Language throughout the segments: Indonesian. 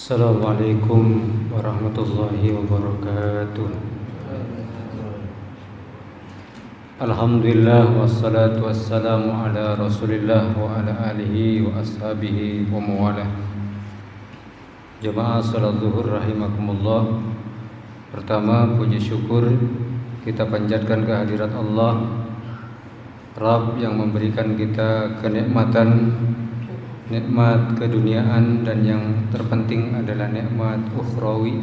Assalamualaikum warahmatullahi wabarakatuh. Alhamdulillah wassalatu wassalamu ala Rasulillah wa ala alihi wa ashabihi wa mawalah. Jamaah salat zuhur rahimakumullah. Pertama, puji syukur kita panjatkan kehadirat Allah, Rabb yang memberikan kita kenikmatan, nikmat keduniaan, dan yang terpenting adalah nikmat ukhrawi,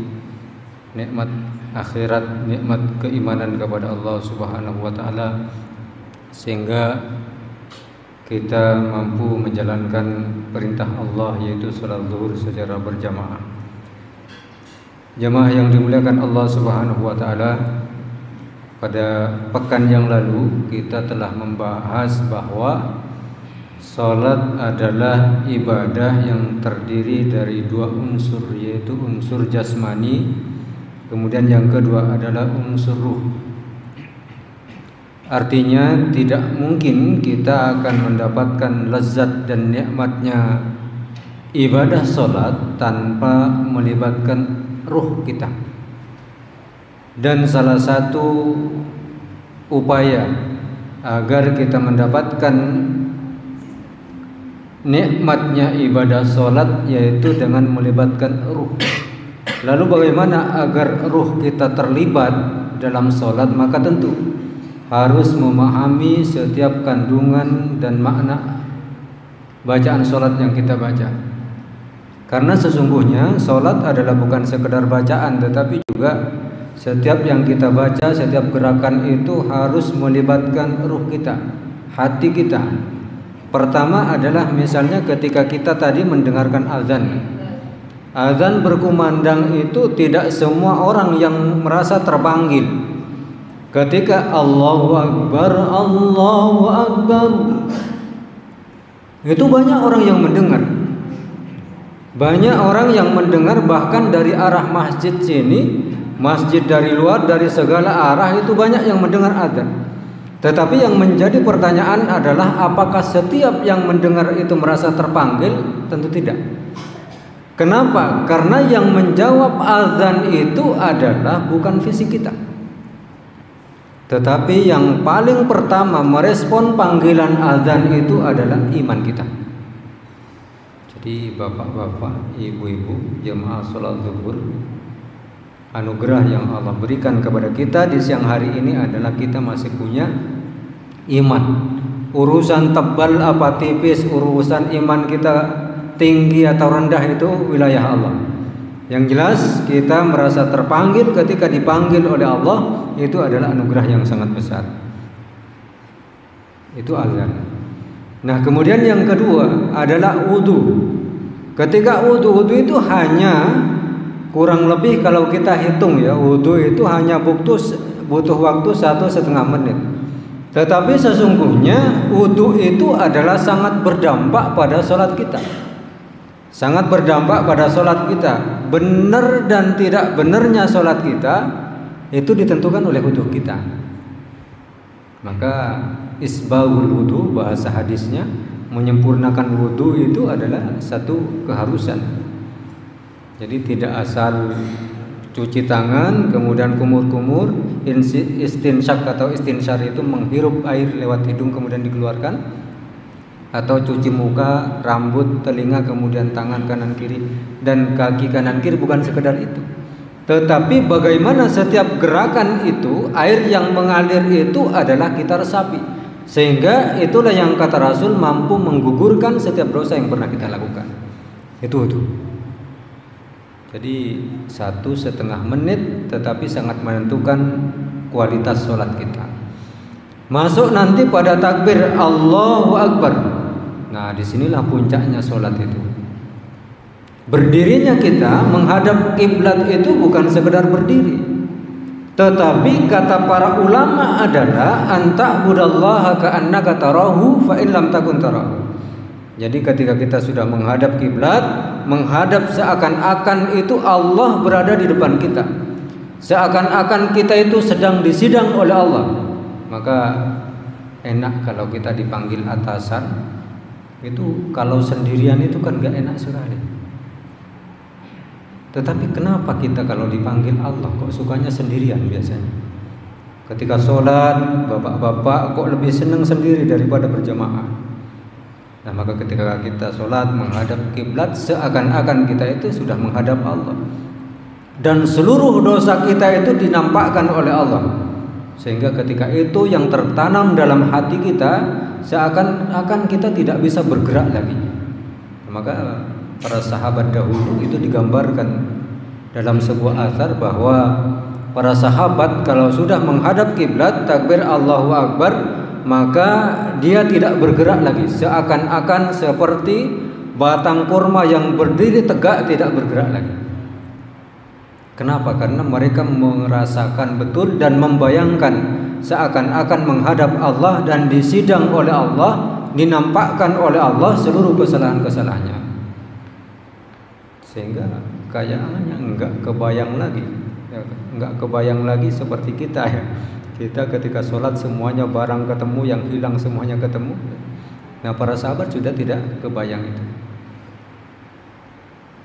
nikmat akhirat, nikmat keimanan kepada Allah Subhanahu wa taala, sehingga kita mampu menjalankan perintah Allah, yaitu salat zuhur secara berjamaah. Jamaah yang dimuliakan Allah Subhanahu wa taala, pada pekan yang lalu kita telah membahas bahwa salat adalah ibadah yang terdiri dari dua unsur, yaitu unsur jasmani, kemudian yang kedua adalah unsur ruh. Artinya tidak mungkin kita akan mendapatkan lezat dan nikmatnya ibadah salat tanpa melibatkan ruh kita. Dan salah satu upaya agar kita mendapatkan nikmatnya ibadah solat yaitu dengan melibatkan ruh. Lalu bagaimana agar ruh kita terlibat dalam solat? Maka tentu harus memahami setiap kandungan dan makna bacaan solat yang kita baca. Karena sesungguhnya solat adalah bukan sekedar bacaan, tetapi juga setiap yang kita baca, setiap gerakan itu harus melibatkan ruh kita, hati kita. Pertama adalah misalnya ketika kita tadi mendengarkan azan. Azan berkumandang itu tidak semua orang yang merasa terpanggil. Ketika Allahu Akbar, Allahu Akbar, itu banyak orang yang mendengar. Banyak orang yang mendengar bahkan dari arah masjid sini, masjid dari luar, dari segala arah itu banyak yang mendengar azan. Tetapi yang menjadi pertanyaan adalah apakah setiap yang mendengar itu merasa terpanggil? Tentu tidak. Kenapa? Karena yang menjawab azan itu adalah bukan fisik kita, tetapi yang paling pertama merespon panggilan azan itu adalah iman kita. Jadi bapak-bapak, ibu-ibu, jemaah salat zuhur, anugerah yang Allah berikan kepada kita di siang hari ini adalah kita masih punya iman. Urusan tebal apa tipis, urusan iman kita tinggi atau rendah, itu wilayah Allah. Yang jelas kita merasa terpanggil ketika dipanggil oleh Allah, itu adalah anugerah yang sangat besar. Itu azan. Nah, kemudian yang kedua adalah wudu. Ketika wudu itu hanya kurang lebih kalau kita hitung ya, wudu itu hanya butuh waktu 1,5 menit. Tetapi sesungguhnya wudu itu adalah sangat berdampak pada sholat kita. Sangat berdampak pada sholat kita. Benar dan tidak benarnya sholat kita itu ditentukan oleh wudu kita. Maka isbahul wudu, bahasa hadisnya, menyempurnakan wudu itu adalah satu keharusan. Jadi tidak asal cuci tangan kemudian kumur-kumur, istinsyak atau istinsyar itu menghirup air lewat hidung kemudian dikeluarkan, atau cuci muka, rambut, telinga, kemudian tangan kanan kiri dan kaki kanan kiri, bukan sekedar itu. Tetapi bagaimana setiap gerakan itu, air yang mengalir itu adalah kita resapi, sehingga itulah yang kata Rasul mampu menggugurkan setiap dosa yang pernah kita lakukan. Itu. Jadi 1,5 menit tetapi sangat menentukan kualitas sholat kita. Masuk nanti pada takbir Allahu Akbar. Nah, disinilah puncaknya sholat itu. Berdirinya kita menghadap kiblat itu bukan sekedar berdiri, tetapi kata para ulama adalah anta'budallaha ka'annaka tarahu fa in lam takun tarahu. Jadi ketika kita sudah menghadap kiblat, menghadap seakan-akan itu Allah berada di depan kita, seakan-akan kita itu sedang disidang oleh Allah. Maka enak kalau kita dipanggil atasan. Itu kalau sendirian itu kan gak enak sekali. Tetapi kenapa kita kalau dipanggil Allah kok sukanya sendirian biasanya? Ketika sholat, bapak-bapak kok lebih senang sendiri daripada berjamaah. Nah, maka ketika kita sholat menghadap kiblat, seakan-akan kita itu sudah menghadap Allah. Dan seluruh dosa kita itu dinampakkan oleh Allah. Sehingga ketika itu yang tertanam dalam hati kita, seakan-akan kita tidak bisa bergerak lagi. Maka para sahabat dahulu itu digambarkan dalam sebuah athar bahwa para sahabat kalau sudah menghadap kiblat takbir Allahu Akbar, maka dia tidak bergerak lagi, seakan-akan seperti batang kurma yang berdiri tegak tidak bergerak lagi. Kenapa? Karena mereka merasakan betul dan membayangkan seakan-akan menghadap Allah dan disidang oleh Allah, dinampakkan oleh Allah seluruh kesalahan-kesalahannya. Sehingga kayaknya enggak kebayang lagi seperti kita ya. Kita ketika sholat semuanya barang ketemu, yang hilang semuanya ketemu. Nah, para sahabat sudah tidak kebayang itu.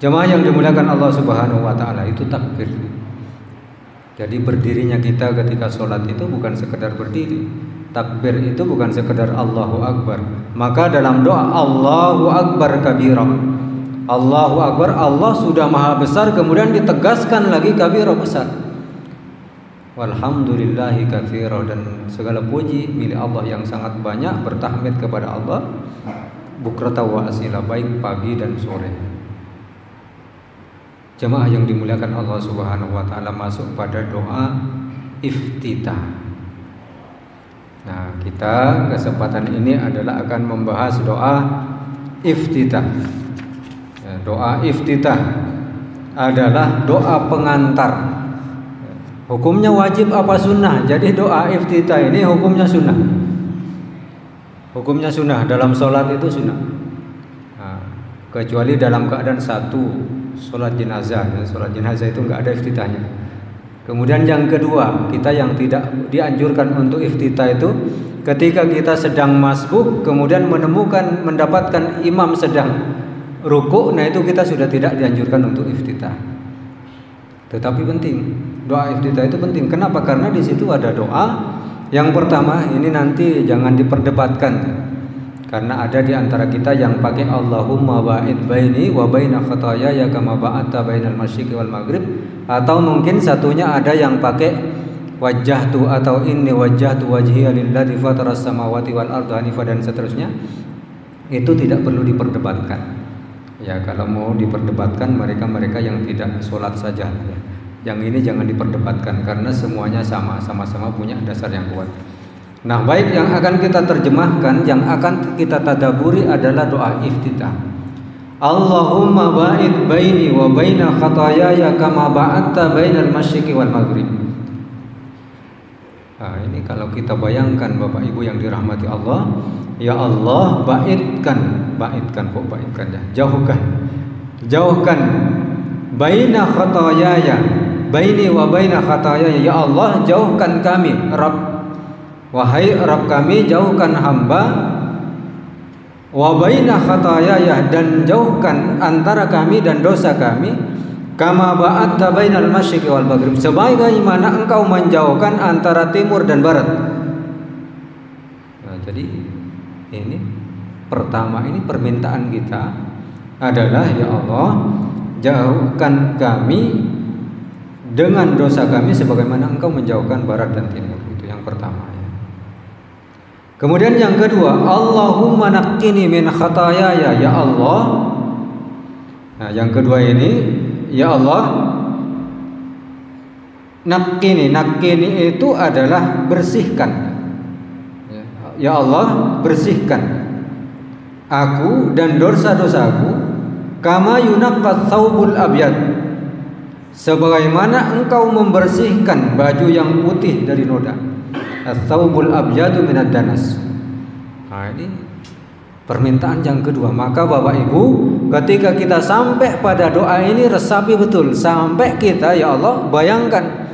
Jemaah yang dimuliakan Allah Subhanahu wa taala, itu takbir. Jadi berdirinya kita ketika sholat itu bukan sekedar berdiri. Takbir itu bukan sekedar Allahu Akbar. Maka dalam doa Allahu Akbar kabira, Allahu Akbar, Allah sudah maha besar, kemudian ditegaskan lagi kabira, besar. Walhamdulillahi katsira, dan segala puji milik Allah yang sangat banyak, bertahmid kepada Allah bukrata wa asila, baik pagi dan sore. Jemaah yang dimuliakan Allah Subhanahu wa taala, masuk pada doa iftitah. Nah, kita kesempatan ini adalah akan membahas doa iftitah. Doa iftitah adalah doa pengantar. Hukumnya wajib apa sunnah? Jadi doa iftitah ini hukumnya sunnah. Hukumnya sunnah, dalam sholat itu sunnah. Nah, kecuali dalam keadaan satu, sholat jenazah. Sholat jenazah itu nggak ada iftitahnya. Kemudian yang kedua, kita yang tidak dianjurkan untuk iftitah itu ketika kita sedang masbuk, kemudian mendapatkan imam sedang ruku', nah itu kita sudah tidak dianjurkan untuk iftitah. Tetapi penting, doa iftitah itu penting. Kenapa? Karena di situ ada doa. Yang pertama, ini nanti jangan diperdebatkan, karena ada di antara kita yang pakai Allahumma ba'id baini wa baina khataayaya kama ba'adta bainal masyriqi wal maghrib, atau mungkin satunya ada yang pakai wajjahtu atau inni wajjahtu wajhiya lilladzi fataras samawati wal arda hanifa, dan seterusnya. Itu tidak perlu diperdebatkan. Ya, kalau mau diperdebatkan mereka yang tidak sholat saja ya. Yang ini jangan diperdebatkan karena semuanya sama-sama punya dasar yang kuat. Nah, baik, yang akan kita terjemahkan, yang akan kita tadaburi adalah doa iftitah. Allahumma ba'id baini wa baina khataayaya kama ba'adta bainal masyriqi wal maghrib. Nah, ini kalau kita bayangkan Bapak Ibu yang dirahmati Allah, ya Allah, baidkan ya, jauhkan baina khataayaya, baini wa baina khataayaya, ya Allah, jauhkan kami, wahai Rabb kami, jauhkan hamba, wa baina khataayaya, dan jauhkan antara kami dan dosa kami, kama ba'adta bainal masyriqi wal maghrib, sebagaimana engkau menjauhkan antara timur dan barat. Nah, jadi ini pertama, ini permintaan kita adalah, ya Allah, jauhkan kami dengan dosa kami sebagaimana engkau menjauhkan barat dan timur. Itu yang pertama ya. Kemudian yang kedua, Allahumma naqqini min khataayaya, ya Allah. Nah, yang kedua ini, ya Allah, naqqini itu adalah bersihkan. Ya Allah, bersihkan aku dan dosa-dosaku, kama yunaqqat thawbul abyad, sebagaimana engkau membersihkan baju yang putih dari noda. Ats-thawbul abyadu minad danas. Nah, ini permintaan yang kedua. Maka Bapak Ibu, ketika kita sampai pada doa ini, resapi betul sampai kita, ya Allah, bayangkan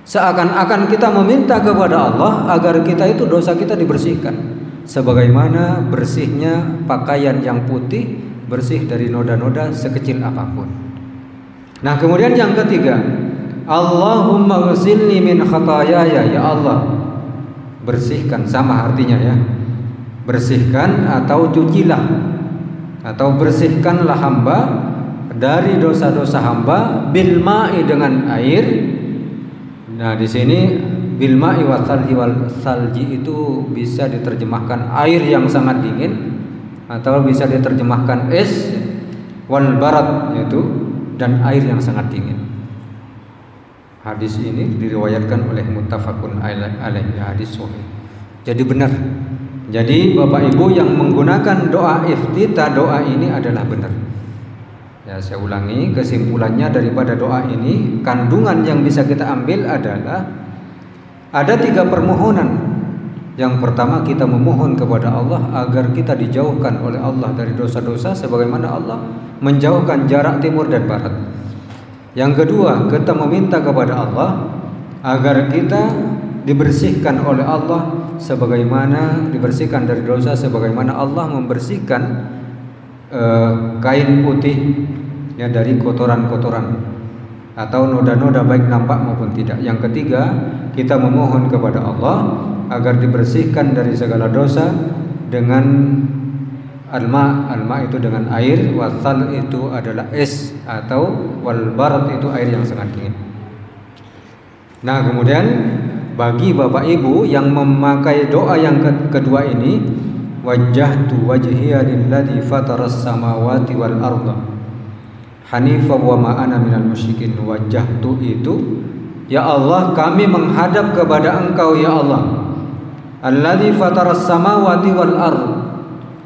seakan-akan kita meminta kepada Allah agar kita itu dosa kita dibersihkan, sebagaimana bersihnya pakaian yang putih bersih dari noda-noda sekecil apapun. Nah, kemudian yang ketiga, Allahumma ghsilni min khataayaya, ya Allah, bersihkan, sama artinya ya. Bersihkan atau cucilah atau bersihkanlah hamba dari dosa-dosa hamba bil ma'i, dengan air. Nah, di sini bil ma'i wal salji itu bisa diterjemahkan air yang sangat dingin atau bisa diterjemahkan es, wal barat yaitu dan air yang sangat dingin. Hadis ini diriwayatkan oleh muttafaqun alaihi, hadis sahih. Jadi benar. Jadi Bapak Ibu yang menggunakan doa iftitah, doa ini adalah benar. Ya, saya ulangi, kesimpulannya daripada doa ini, kandungan yang bisa kita ambil adalah ada 3 permohonan. Yang pertama, kita memohon kepada Allah agar kita dijauhkan oleh Allah dari dosa-dosa sebagaimana Allah menjauhkan jarak timur dan barat. Yang kedua, kita meminta kepada Allah agar kita dibersihkan oleh Allah sebagaimana dibersihkan dari dosa sebagaimana Allah membersihkan kain putih ya dari kotoran-kotoran atau noda-noda baik nampak maupun tidak. Yang ketiga, kita memohon kepada Allah agar dibersihkan dari segala dosa dengan alma itu dengan air, wasal itu adalah es, atau wal barat itu air yang sangat dingin. Nah, kemudian bagi Bapak Ibu yang memakai doa yang kedua ini, wajjahtu wajhiya lilladzi fataras samawati wal arda hanifa wa ma ana minal musyrikin. Wajjahtu itu, ya Allah, kami menghadap kepada Engkau ya Allah, alladzi fataras samawati wal arda,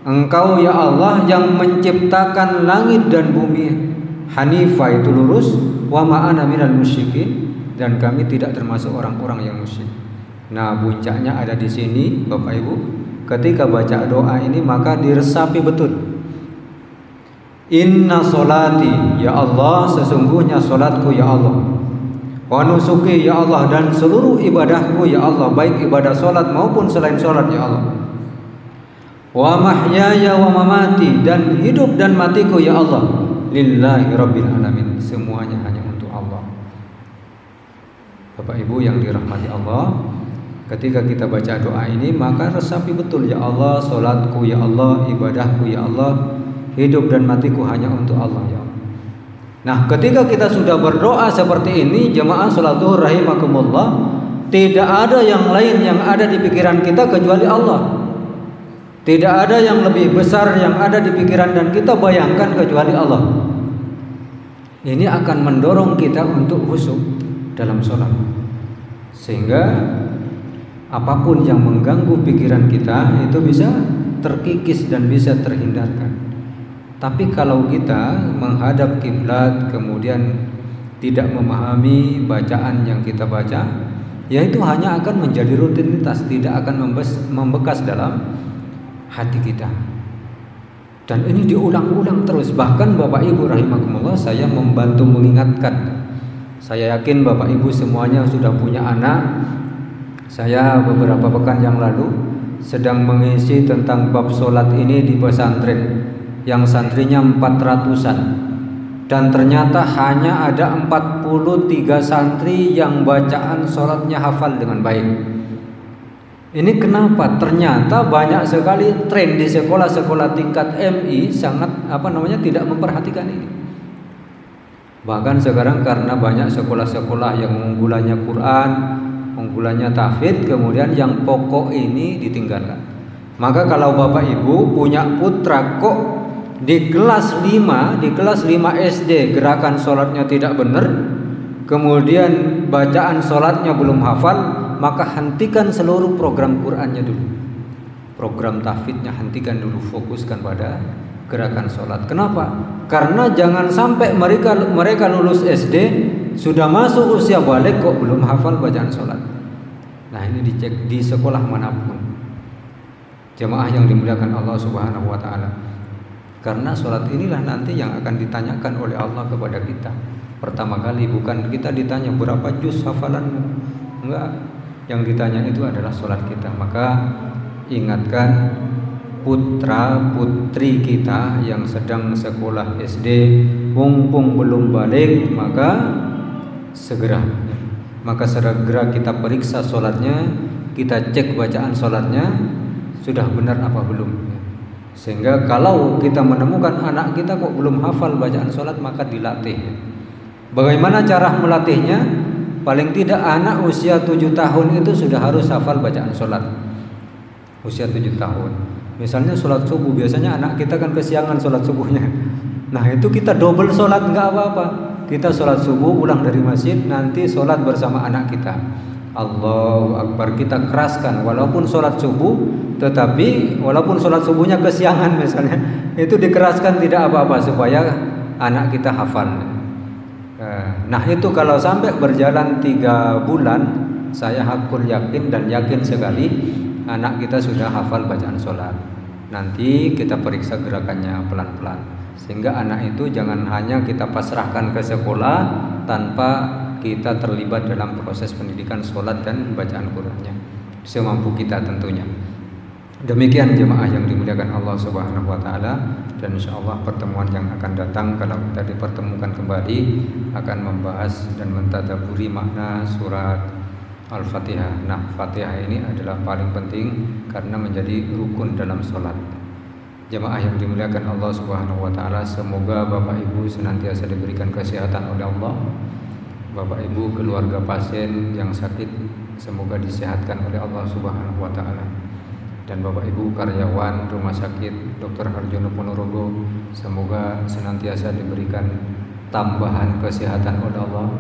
Engkau ya Allah yang menciptakan langit dan bumi. Hanifa itu lurus, wa ma ana minal musyrikin, dan kami tidak termasuk orang-orang yang musyrik. Nah, puncaknya ada di sini Bapak Ibu. Ketika baca doa ini maka diresapi betul. Inna solati, ya Allah, sesungguhnya solatku ya Allah, wa nusuki ya Allah, dan seluruh ibadahku ya Allah, baik ibadah solat maupun selain solat ya Allah, wa mahyaya wa mamati, dan hidup dan matiku ya Allah, lillahi rabbil alamin, semuanya hanya untuk Allah. Bapak Ibu yang dirahmati Allah, ketika kita baca doa ini maka resapi betul, ya Allah, solatku ya Allah, ibadahku ya Allah, hidup dan matiku hanya untuk Allah ya Allah. Nah, ketika kita sudah berdoa seperti ini, jemaah salat zuhur rahimakumullah, tidak ada yang lain yang ada di pikiran kita kecuali Allah. Tidak ada yang lebih besar yang ada di pikiran dan kita bayangkan kecuali Allah. Ini akan mendorong kita untuk khusyuk dalam sholat, sehingga apapun yang mengganggu pikiran kita itu bisa terkikis dan bisa terhindarkan. Tapi kalau kita menghadap kiblat kemudian tidak memahami bacaan yang kita baca, ya itu hanya akan menjadi rutinitas, tidak akan membekas dalam hati kita. Dan ini diulang-ulang terus. Bahkan Bapak Ibu rahimakumullah, saya membantu mengingatkan. Saya yakin Bapak Ibu semuanya sudah punya anak. Saya beberapa pekan yang lalu sedang mengisi tentang bab sholat ini di pesantren yang santrinya 400-an, dan ternyata hanya ada 43 santri yang bacaan sholatnya hafal dengan baik. Ini kenapa? Ternyata banyak sekali tren di sekolah-sekolah tingkat MI sangat tidak memperhatikan ini. Bahkan sekarang karena banyak sekolah-sekolah yang unggulannya Quran, unggulannya tahfidz, kemudian yang pokok ini ditinggalkan. Maka kalau Bapak Ibu punya putra kok di kelas 5 SD gerakan sholatnya tidak benar, kemudian bacaan sholatnya belum hafal, maka hentikan seluruh program Qur'annya dulu, program tahfidznya hentikan dulu, fokuskan pada gerakan sholat. Kenapa? Karena jangan sampai mereka lulus SD sudah masuk usia balik kok belum hafal bacaan sholat. Nah, ini dicek di sekolah manapun, jemaah yang dimuliakan Allah Subhanahu wa Ta'ala. Karena sholat inilah nanti yang akan ditanyakan oleh Allah kepada kita. Pertama kali bukan kita ditanya berapa juz hafalanmu, enggak. Yang ditanya itu adalah sholat kita. Maka ingatkan putra putri kita yang sedang sekolah SD mumpung belum balik, maka segera kita periksa sholatnya, kita cek bacaan sholatnya sudah benar apa belum. Sehingga kalau kita menemukan anak kita kok belum hafal bacaan sholat, maka dilatih. Bagaimana cara melatihnya? Paling tidak anak usia 7 tahun itu sudah harus hafal bacaan sholat. Usia 7 tahun. Misalnya sholat subuh, biasanya anak kita kan kesiangan sholat subuhnya. Nah itu kita double sholat, nggak apa-apa. Kita sholat subuh pulang dari masjid, nanti sholat bersama anak kita. Allahu Akbar, kita keraskan. Walaupun sholat subuh, tetapi walaupun sholat subuhnya kesiangan misalnya, itu dikeraskan tidak apa-apa supaya anak kita hafal. Nah itu kalau sampai berjalan 3 bulan, saya hakul yakin dan yakin sekali anak kita sudah hafal bacaan sholat. Nanti kita periksa gerakannya pelan-pelan, sehingga anak itu jangan hanya kita pasrahkan ke sekolah tanpa kita terlibat dalam proses pendidikan sholat dan bacaan Qur'annya semampu kita tentunya. Demikian jemaah yang dimuliakan Allah Subhanahu wa taala, dan insyaallah pertemuan yang akan datang kalau kita dipertemukan kembali akan membahas dan mentadabburi makna surat Al-Fatihah. Nah, Fatihah ini adalah paling penting karena menjadi rukun dalam sholat. Jemaah yang dimuliakan Allah Subhanahu wa taala, semoga Bapak Ibu senantiasa diberikan kesehatan oleh Allah. Bapak Ibu keluarga pasien yang sakit semoga disehatkan oleh Allah Subhanahu wa taala. Dan Bapak Ibu karyawan Rumah Sakit Dr. Harjono Ponorogo semoga senantiasa diberikan tambahan kesehatan oleh Allah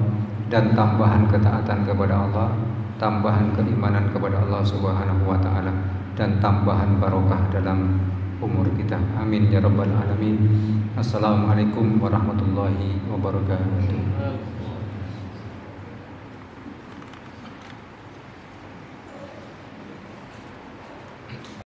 dan tambahan ketaatan kepada Allah, tambahan keimanan kepada Allah Subhanahu wa taala, dan tambahan barokah dalam umur kita. Amin ya rabbal alamin. Assalamualaikum warahmatullahi wabarakatuh.